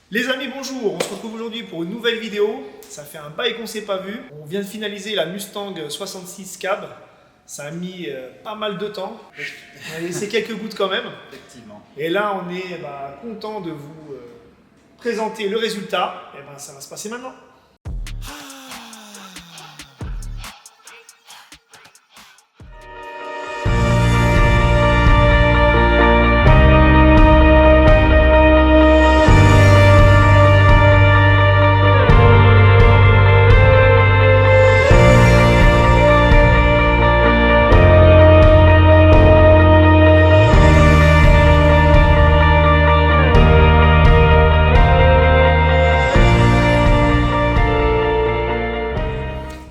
Les amis, bonjour, on se retrouve aujourd'hui pour une nouvelle vidéo. Ça fait un bail qu'on ne s'est pas vu. On vient de finaliser la Mustang 66 Cab. Ça a mis pas mal de temps. On a laissé quelques gouttes quand même. Effectivement. Et là, on est content de vous présenter le résultat. Et ça va se passer maintenant.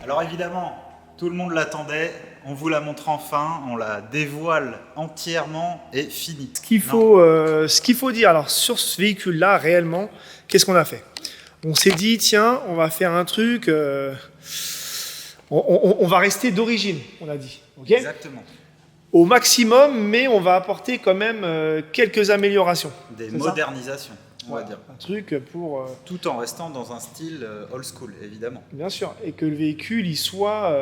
Alors évidemment, tout le monde l'attendait, on vous la montre enfin, on la dévoile entièrement et fini. Ce qu'il faut dire alors sur ce véhicule-là, réellement, qu'est-ce qu'on a fait? On s'est dit, tiens, on va faire un truc, on va rester d'origine, on a dit. Okay, Exactement. au maximum, mais on va apporter quand même quelques améliorations. Des modernisations, on va Ouais, dire. un truc pour... Tout en restant dans un style old school, évidemment. bien sûr, et que le véhicule il soit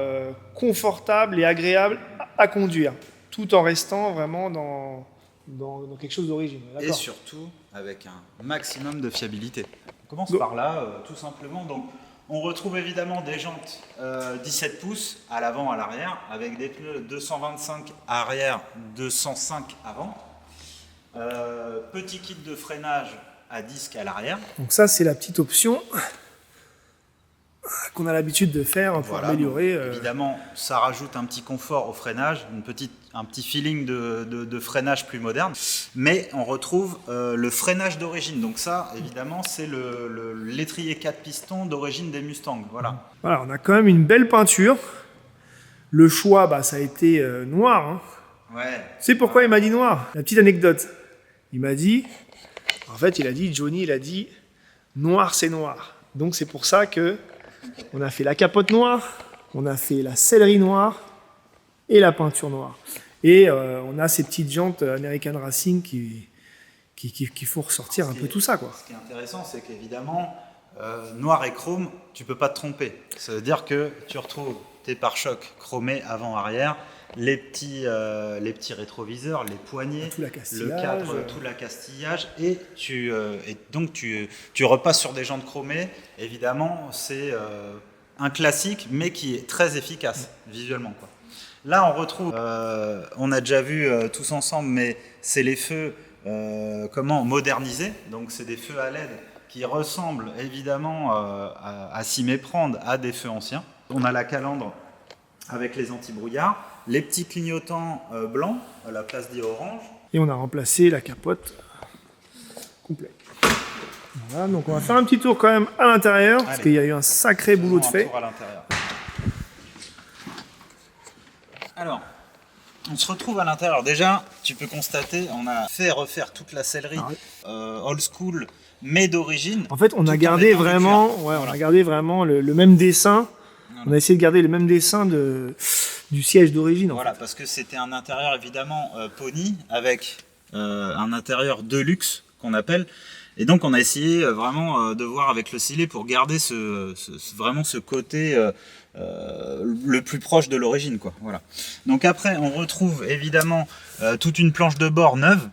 confortable et agréable à conduire, tout en restant vraiment dans quelque chose d'origine. Et D'accord. surtout, avec un maximum de fiabilité. On commence Donc- par là, tout simplement. Donc, on retrouve évidemment des jantes 17 pouces à l'avant, à l'arrière, avec des pneus 225 arrière, 205 avant. Petit kit de freinage à disque à l'arrière. Donc ça, c'est la petite option qu'on a l'habitude de faire pour Voilà, améliorer. donc, évidemment, ça rajoute un petit confort au freinage, un petit feeling de freinage plus moderne. Mais on retrouve le freinage d'origine. Donc ça, évidemment, c'est l'étrier 4 pistons d'origine des Mustangs. Voilà. Voilà, on a quand même une belle peinture. Le choix, ça a été noir. Hein. Ouais. Tu sais pourquoi il m'a dit noir? La petite anecdote. Il m'a dit, en fait, Johnny, il a dit, noir c'est noir. Donc c'est pour ça que on a fait la capote noire, on a fait la sellerie noire et la peinture noire. Et on a ces petites jantes American Racing qui font ressortir un peu tout ça, quoi. Ce qui est intéressant, c'est qu'évidemment, noir et chrome, tu peux pas te tromper. Ça veut dire que tu retrouves tes pare-chocs chromés avant-arrière, les petits rétroviseurs, les poignées, Tout le l'accastillage, cadre, tout l'accastillage, et donc tu repasses sur des jantes chromées. Évidemment, c'est un classique, mais qui est très efficace visuellement, quoi. Là, on retrouve, on a déjà vu tous ensemble, mais c'est les feux modernisés. Donc, c'est des feux à LED qui ressemblent évidemment à s'y méprendre à des feux anciens. On a la calandre avec les anti-brouillards, les petits clignotants blancs à la place des orange. Et on a remplacé la capote complète. Voilà, donc on va faire un petit tour quand même à l'intérieur, parce Allez. qu'il y a eu un sacré boulot de Un fait. tour à l'intérieur. Alors, on se retrouve à l'intérieur. Déjà, tu peux constater, on a fait refaire toute la sellerie Ah ouais. old school, mais d'origine. En fait, on Tout a en gardé mettant du vraiment, cuir. ouais, on Voilà. a gardé vraiment le même dessin. Voilà. On a essayé de garder le même dessin du siège d'origine. En Voilà, parce que c'était un intérieur évidemment pony avec un intérieur deluxe qu'on appelle. Et donc on a essayé vraiment de voir avec le stylet pour garder vraiment ce côté le plus proche de l'origine, quoi. Voilà. Donc après on retrouve évidemment toute une planche de bord neuve.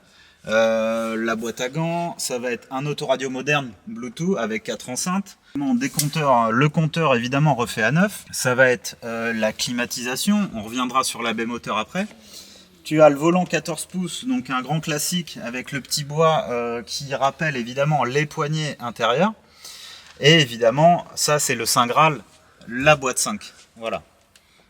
La boîte à gants, ça va être un autoradio moderne Bluetooth avec 4 enceintes. Le compteur évidemment refait à neuf. Ça va être la climatisation, on reviendra sur la baie moteur après. Tu as le volant 14 pouces, donc un grand classique avec le petit bois qui rappelle évidemment les poignées intérieures. Et évidemment, ça c'est le Saint Graal, la boîte 5. Voilà.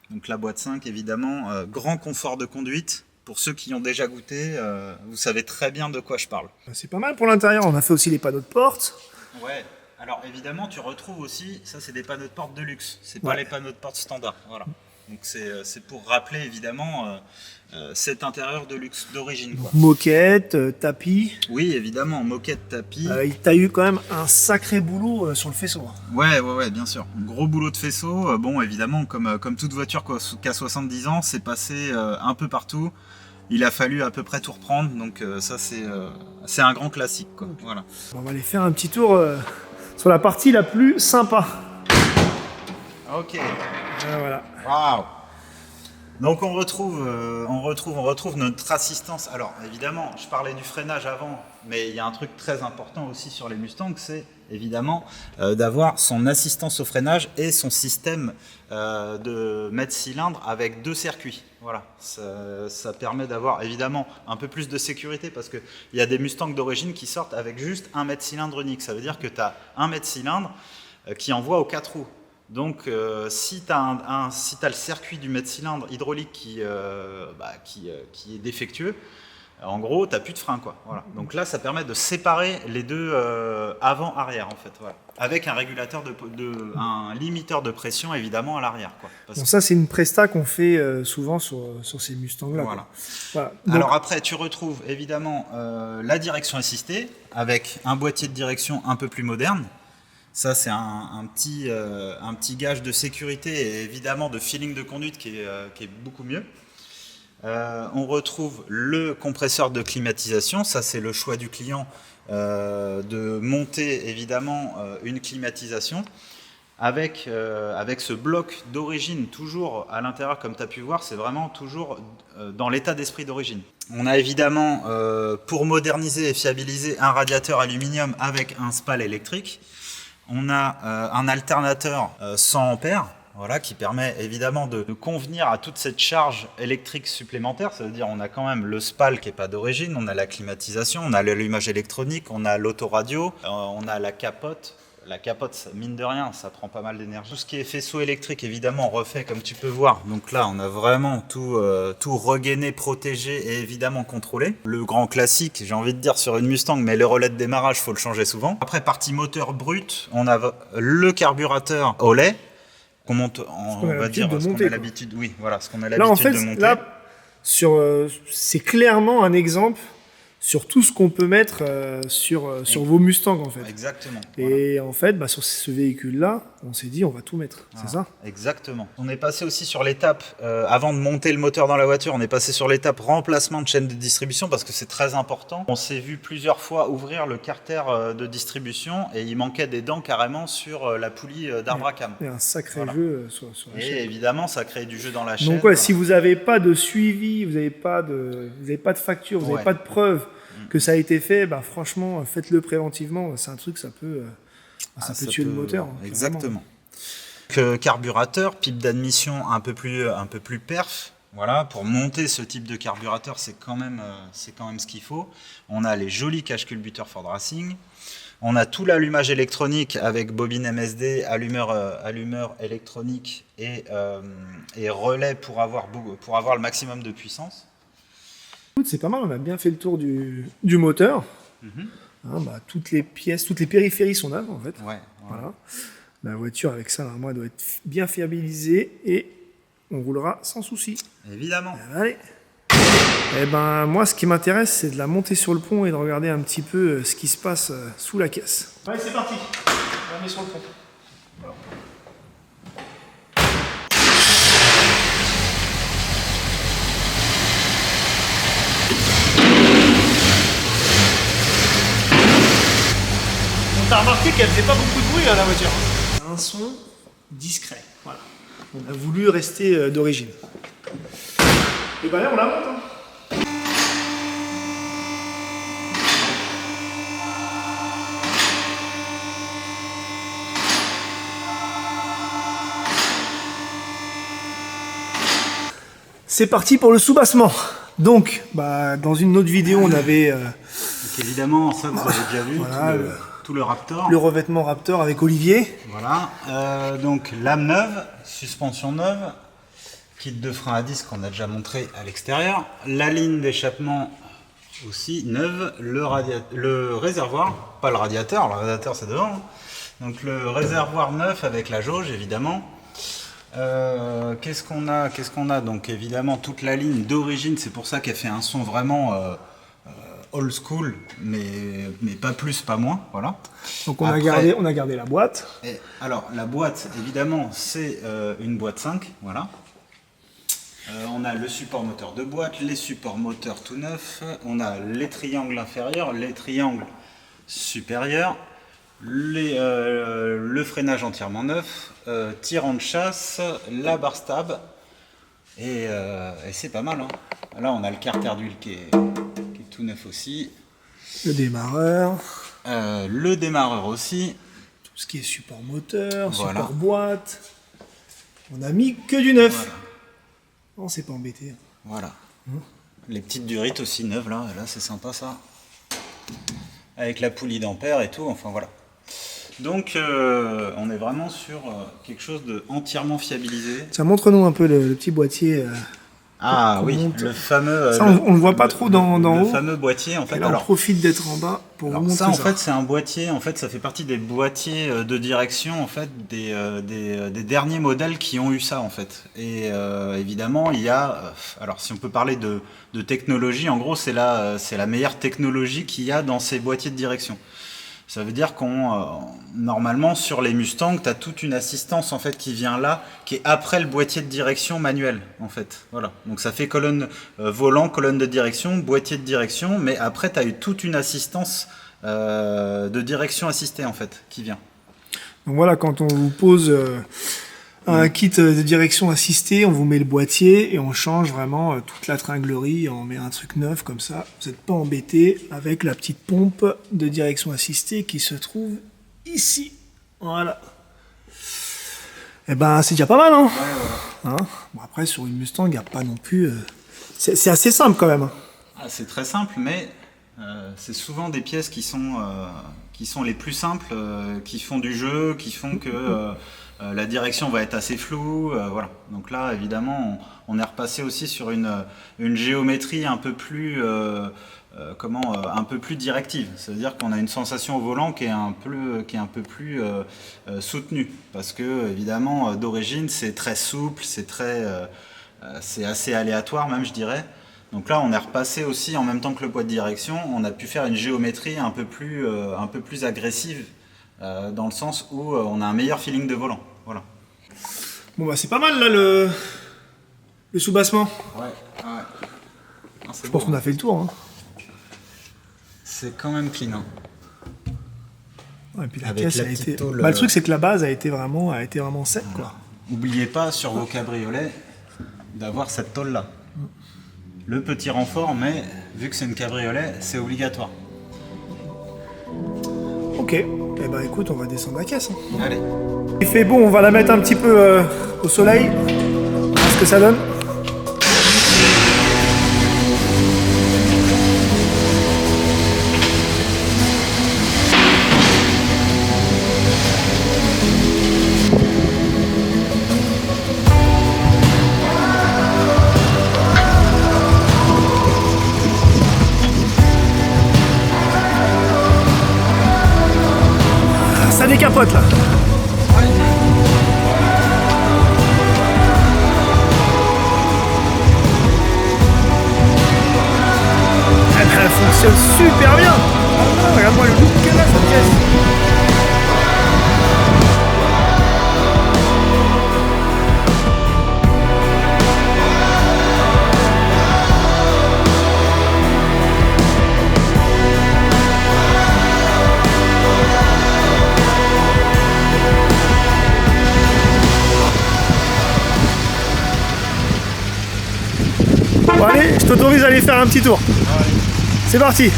Donc la boîte 5 évidemment, grand confort de conduite. Pour ceux qui ont déjà goûté, vous savez très bien de quoi je parle. C'est pas mal pour l'intérieur. On a fait aussi les panneaux de porte. Ouais. Alors évidemment, tu retrouves aussi, ça c'est des panneaux de porte de luxe. C'est pas Ouais. les panneaux de porte standard. Voilà. Donc c'est pour rappeler évidemment cet intérieur de luxe d'origine, quoi. Moquette, tapis. Oui, évidemment, moquette, tapis. T'as eu quand même un sacré boulot sur le faisceau. Ouais, bien sûr. Gros boulot de faisceau. Bon, évidemment, comme toute voiture qui a 70 ans, c'est passé un peu partout. il a fallu à peu près tout reprendre, donc ça c'est un grand classique, quoi. Voilà. On va aller faire un petit tour sur la partie la plus sympa. Ok. Voilà. Waouh. Donc on retrouve notre assistance. Alors évidemment, je parlais du freinage avant, mais il y a un truc très important aussi sur les Mustangs, c'est évidemment d'avoir son assistance au freinage et son système de mètre cylindre avec 2 circuits. Voilà, ça permet d'avoir évidemment un peu plus de sécurité parce qu'il y a des Mustangs d'origine qui sortent avec juste un mètre cylindre unique. Ça veut dire que tu as un mètre cylindre qui envoie aux 4 roues. Donc, si tu as, le circuit du mètre cylindre hydraulique qui est défectueux, en gros, tu n'as plus de frein, quoi. Voilà. Donc là, ça permet de séparer les deux avant-arrière, en fait. Voilà. Avec un régulateur un limiteur de pression, évidemment, à l'arrière, quoi. Bon, ça, c'est une presta qu'on fait souvent sur ces Mustangs-là. Voilà. Voilà. Donc, alors après, tu retrouves évidemment la direction assistée avec un boîtier de direction un peu plus moderne. Ça, c'est un petit gage de sécurité et évidemment de feeling de conduite qui est beaucoup mieux. On retrouve le compresseur de climatisation. Ça, c'est le choix du client de monter évidemment une climatisation avec ce bloc d'origine toujours à l'intérieur, comme tu as pu voir, c'est vraiment toujours dans l'état d'esprit d'origine. On a évidemment, pour moderniser et fiabiliser, un radiateur aluminium avec un SPAL électrique. On a un alternateur 100 ampères, voilà, qui permet évidemment de convenir à toute cette charge électrique supplémentaire. Ça veut dire on a quand même le SPAL qui n'est pas d'origine, on a la climatisation, on a l'allumage électronique, on a l'autoradio, on a la capote. La capote, mine de rien, ça prend pas mal d'énergie. Tout ce qui est faisceau électrique, évidemment, refait comme tu peux voir. Donc là, on a vraiment tout regainé, protégé et évidemment contrôlé. Le grand classique, j'ai envie de dire sur une Mustang, mais le relais de démarrage, faut le changer souvent. Après, partie moteur brut, on a le carburateur au lait qu'on monte, on va dire, ce qu'on a l'habitude. Oui, voilà, ce qu'on a l'habitude de monter. Là, c'est clairement un exemple sur tout ce qu'on peut mettre sur vos Mustangs, en fait. Exactement. Et voilà. En fait, sur ce véhicule-là, on s'est dit, on va tout mettre, c'est ça? Exactement. On est passé aussi sur l'étape, avant de monter le moteur dans la voiture, on est passé sur l'étape remplacement de chaîne de distribution parce que c'est très important. On s'est vu plusieurs fois ouvrir le carter de distribution et il manquait des dents carrément sur la poulie d'arbre à cam. Il y a un sacré jeu sur la chaîne. Et évidemment, ça crée du jeu dans la chaîne. Donc, ouais, si vous n'avez pas de suivi, vous n'avez pas de facture, vous n'avez pas de preuve que ça a été fait, franchement, faites-le préventivement. C'est un truc, ça peut tuer le moteur. Exactement. Carburateur, pipe d'admission un peu plus perf. Voilà, pour monter ce type de carburateur, c'est quand même ce qu'il faut. On a les jolis cache-culbuteurs Ford Racing. On a tout l'allumage électronique avec bobine MSD, allumeur électronique et relais pour avoir le maximum de puissance. C'est pas mal, on a bien fait le tour du moteur. Toutes les pièces, toutes les périphéries sont neuves en fait. Ouais. Voilà. La voiture avec ça, normalement, elle doit être bien fiabilisée et on roulera sans souci. Évidemment. Allez. Moi, ce qui m'intéresse, c'est de la monter sur le pont et de regarder un petit peu ce qui se passe sous la caisse. Allez, c'est parti. On la met sur le pont. Voilà. T'as remarqué qu'elle fait pas beaucoup de bruit la voiture. C'est un son discret. Voilà. On a voulu rester d'origine. Et là on la monte. C'est parti pour le soubassement. Donc, dans une autre vidéo, on avait... Donc évidemment, ça vous avez déjà vu. Voilà, tout le Raptor. Le revêtement Raptor avec Olivier. Voilà. Donc lame neuve, suspension neuve, kit de frein à disque qu'on a déjà montré à l'extérieur, la ligne d'échappement aussi neuve, le réservoir, pas le radiateur c'est devant. Hein. Donc le réservoir neuf avec la jauge évidemment. Qu'est-ce qu'on a? Donc évidemment toute la ligne d'origine, c'est pour ça qu'elle fait un son vraiment old school, mais pas plus, pas moins, voilà. Donc on a gardé la boîte. Alors la boîte, évidemment, c'est une boîte 5, voilà. On a le support moteur de boîte, les supports moteurs tout neufs, on a les triangles inférieurs, les triangles supérieurs, le freinage entièrement neuf, tirant de chasse, la barre stab, et c'est pas mal. Hein. Là on a le carter d'huile qui est tout neuf aussi. Le démarreur. Le démarreur aussi. Tout ce qui est support moteur, voilà. support boîte. On a mis que du neuf. Voilà. On s'est pas embêté. Voilà. Les petites durites aussi neuves là c'est sympa ça. Avec la poulie d'ampère et tout, enfin voilà. Donc on est vraiment sur quelque chose de entièrement fiabilisé. Ça montre-nous un peu le petit boîtier. Ah oui, le fameux. Ça, on le voit pas trop d'en haut. Le fameux boîtier en fait. Et là, on profite d'être en bas pour vous montrer ça. En fait, c'est un boîtier. En fait, ça fait partie des boîtiers de direction en fait des derniers modèles qui ont eu ça en fait. Et évidemment, il y a. Alors, si on peut parler de technologie, en gros, c'est la meilleure technologie qu'il y a dans ces boîtiers de direction. Ça veut dire normalement sur les Mustangs, tu as toute une assistance en fait qui vient là, qui est après le boîtier de direction manuel en fait. Voilà. Donc ça fait colonne volant, colonne de direction, boîtier de direction, mais après tu as eu toute une assistance de direction assistée en fait qui vient. Donc voilà, quand on vous pose un kit de direction assistée, on vous met le boîtier et on change vraiment toute la tringlerie, on met un truc neuf comme ça, vous n'êtes pas embêté avec la petite pompe de direction assistée qui se trouve ici. Voilà. Et ben c'est déjà pas mal, hein, hein. Bon, après sur une Mustang, il n'y a pas non plus... C'est assez simple quand même. Ah, c'est très simple, mais c'est souvent des pièces qui sont les plus simples, qui font du jeu, qui font que... la direction va être assez floue, voilà. Donc là, évidemment, on est repassé aussi sur une géométrie un peu plus, un peu plus directive. C'est-à-dire qu'on a une sensation au volant qui est un peu plus soutenue, parce que évidemment, d'origine, c'est très souple, c'est assez aléatoire même, je dirais. Donc là, on est repassé aussi en même temps que le poids de direction. On a pu faire une géométrie un peu plus agressive. Dans le sens où on a un meilleur feeling de volant. Voilà. Bon bah c'est pas mal là le sous-bassement. Ouais. Ah, je pense qu'on a fait le tour. Hein. C'est quand même clean. Hein. Ouais, et puis la caisse a été... le truc c'est que la base a été vraiment sec. Voilà. Quoi. N'oubliez pas sur vos cabriolets d'avoir cette tôle là. Le petit renfort, mais vu que c'est une cabriolet, c'est obligatoire. Ok, eh ben écoute, on va descendre la caisse. Hein. Allez. Il fait bon, on va la mettre un petit peu au soleil, voir ce que ça donne. Ça décapote là. Elle fonctionne super bien. Regarde-moi le look qu'elle a cette caisse. Bon allez, je t'autorise à aller faire un petit tour. C'est parti.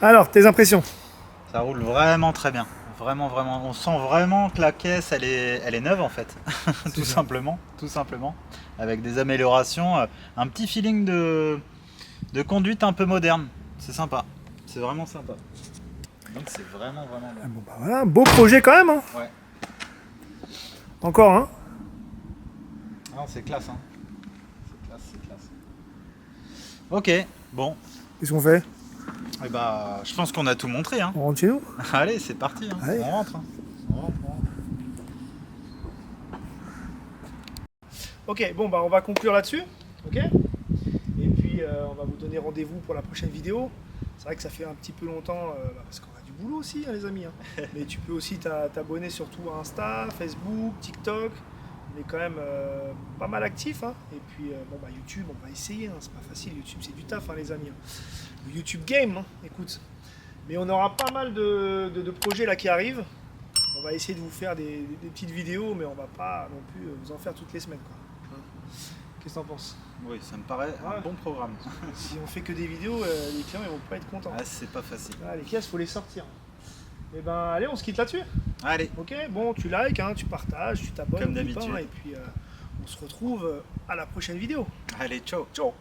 Alors, tes impressions? Ça roule vraiment très bien. Vraiment, vraiment. On sent vraiment que la caisse, elle est neuve en fait. tout simplement. Avec des améliorations. Un petit feeling de conduite un peu moderne. C'est sympa. C'est vraiment sympa. Donc c'est vraiment bien. Bon bah voilà, beau projet quand même. Hein. Ouais. Encore hein. Ah, c'est classe, hein. C'est classe. Ok, bon. Qu'est-ce qu'on fait? Et bah, je pense qu'on a tout montré, hein. On rentre chez nous? Allez, c'est parti, hein. Allez. On rentre. Hein. On rentre. Ok, bon bah on va conclure là-dessus. Ok. Et puis on va vous donner rendez-vous pour la prochaine vidéo. C'est vrai que ça fait un petit peu longtemps parce qu'on a du boulot aussi, hein, les amis. Hein. Mais tu peux aussi t'abonner surtout à Insta, Facebook, TikTok. On est quand même pas mal actifs. Hein. Et puis bon bah YouTube, on va essayer. Hein. C'est pas facile. YouTube, c'est du taf, hein, les amis. Hein. Le YouTube Game, hein, écoute. Mais on aura pas mal de projets là qui arrivent. On va essayer de vous faire des petites vidéos, mais on va pas non plus vous en faire toutes les semaines. Quoi. Hein. Qu'est-ce que t'en penses? Oui, ça me paraît un bon programme. Si on fait que des vidéos, les clients ils vont pas être contents. Ah, c'est pas facile. Ah, les caisses, faut les sortir. Et ben allez, on se quitte là-dessus. Allez. Ok, bon, tu likes, hein, tu partages, tu t'abonnes. Comme d'habitude. Et puis on se retrouve à la prochaine vidéo. Allez, ciao. Ciao.